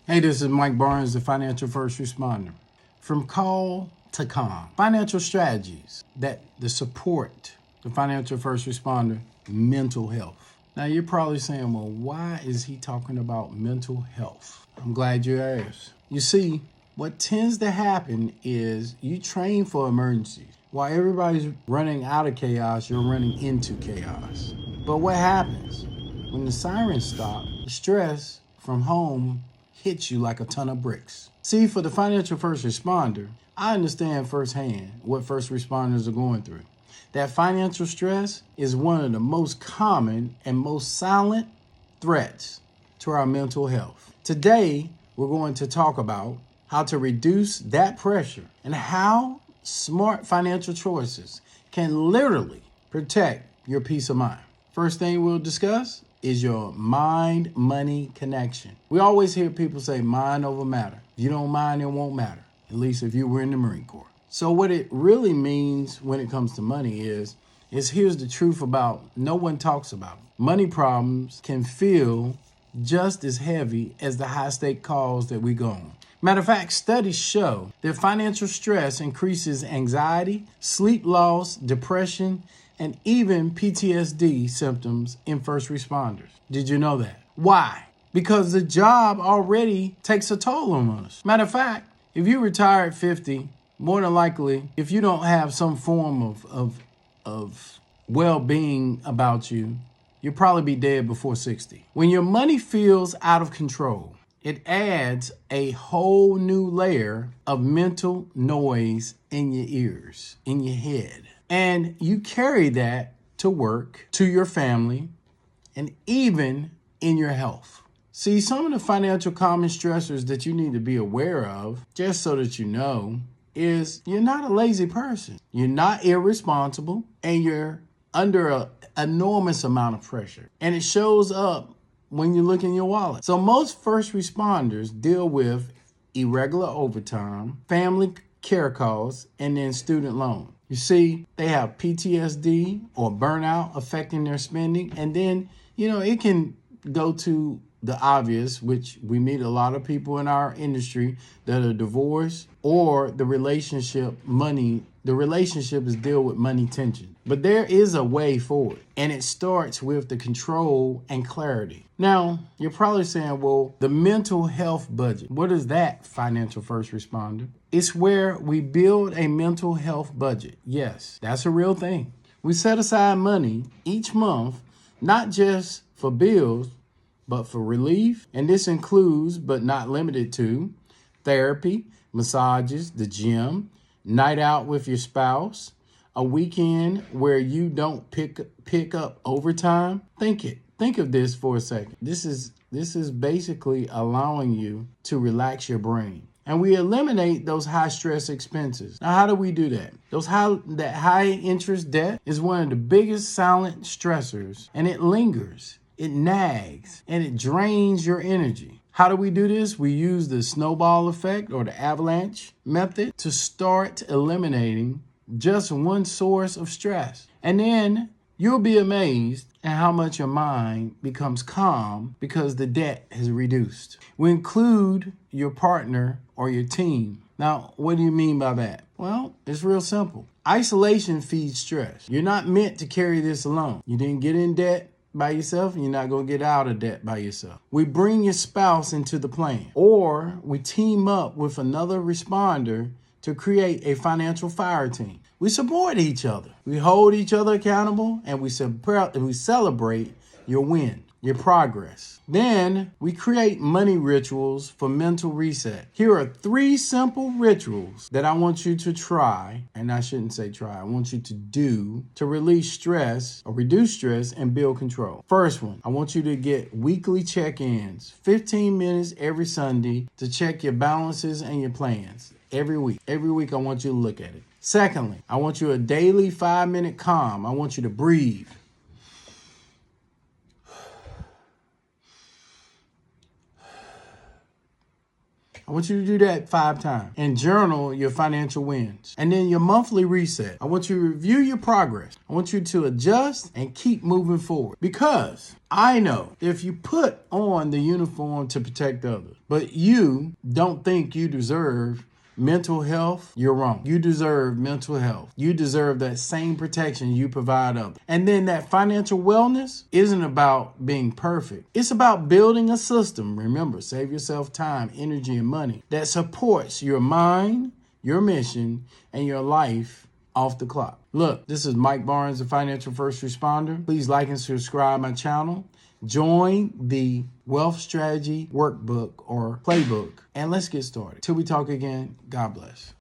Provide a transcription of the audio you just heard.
Hey, this is Mike Barnes, the financial first responder. From call to calm, financial strategies that support the financial first responder mental health. Now, you're probably saying, well, why is he talking about mental health? I'm glad you asked. You see, what tends to happen is you train for emergencies. While everybody's running out of chaos, you're running into chaos. But what happens? When the sirens stop, the stress from home hits you like a ton of bricks. See, for the financial first responder, I understand firsthand what first responders are going through. That financial stress is one of the most common and most silent threats to our mental health. Today, we're going to talk about how to reduce that pressure and how smart financial choices can literally protect your peace of mind. First thing we'll discuss is your mind-money connection. We always hear people say mind over matter. If you don't mind, it won't matter, at least if you were in the Marine Corps. So what it really means when it comes to money is here's the truth about no one talks about it. Money problems can feel just as heavy as the high-stake calls that we go on. Matter of fact, studies show that financial stress increases anxiety, sleep loss, depression, and even PTSD symptoms in first responders. Did you know that? Why? Because the job already takes a toll on us. Matter of fact, if you retire at 50, more than likely, if you don't have some form of well-being about you, you'll probably be dead before 60. When your money feels out of control, it adds a whole new layer of mental noise in your ears, in your head. And you carry that to work, to your family, and even in your health. See, some of the financial common stressors that you need to be aware of, just so that you know, is you're not a lazy person. You're not irresponsible, and you're under an enormous amount of pressure. And it shows up when you look in your wallet. So most first responders deal with irregular overtime, family care costs, and then student loan. You see, they have PTSD or burnout affecting their spending. And then, it can go to the obvious, which we meet a lot of people in our industry that are divorced, or the relationship is deal with money tension. But there is a way forward, and it starts with the control and clarity. Now, you're probably saying, well, the mental health budget, what is that, financial first responder? It's where we build a mental health budget. Yes, that's a real thing. We set aside money each month, not just for bills, but for relief. And this includes, but not limited to, therapy, massages, the gym, night out with your spouse, a weekend where you don't pick up overtime. Think of this for a second. This is basically allowing you to relax your brain. And we eliminate those high stress expenses. Now, how do we do that? That high interest debt is one of the biggest silent stressors, and it lingers, it nags, and it drains your energy. How do we do this? We use the snowball effect or the avalanche method to start eliminating just one source of stress. And then you'll be amazed at how much your mind becomes calm because the debt has reduced. We include your partner or your team. Now, what do you mean by that? Well, it's real simple. Isolation feeds stress. You're not meant to carry this alone. You didn't get in debt by yourself, and you're not going to get out of debt by yourself. We bring your spouse into the plan, or we team up with another responder to create a financial fire team. We support each other. We hold each other accountable, and we celebrate your win, your progress. Then we create money rituals for mental reset. Here are 3 simple rituals that I want you to try, and I shouldn't say try, I want you to do to release stress or reduce stress and build control. First one, I want you to get weekly check-ins, 15 minutes every Sunday to check your balances and your plans. Every week. Every week, I want you to look at it. Secondly, I want you a daily 5-minute calm. I want you to breathe. I want you to do that 5 times and journal your financial wins. And then your monthly reset. I want you to review your progress. I want you to adjust and keep moving forward. Because I know if you put on the uniform to protect others, but you don't think you deserve mental health, you're wrong. You deserve mental health. You deserve that same protection you provide others. And then that financial wellness isn't about being perfect. It's about building a system. Remember, save yourself time, energy, and money that supports your mind, your mission, and your life off the clock. Look, this is Mike Barnes, the Financial First Responder. Please like and subscribe my channel. Join the Wealth Strategy Workbook or Playbook, and let's get started. Till we talk again, God bless.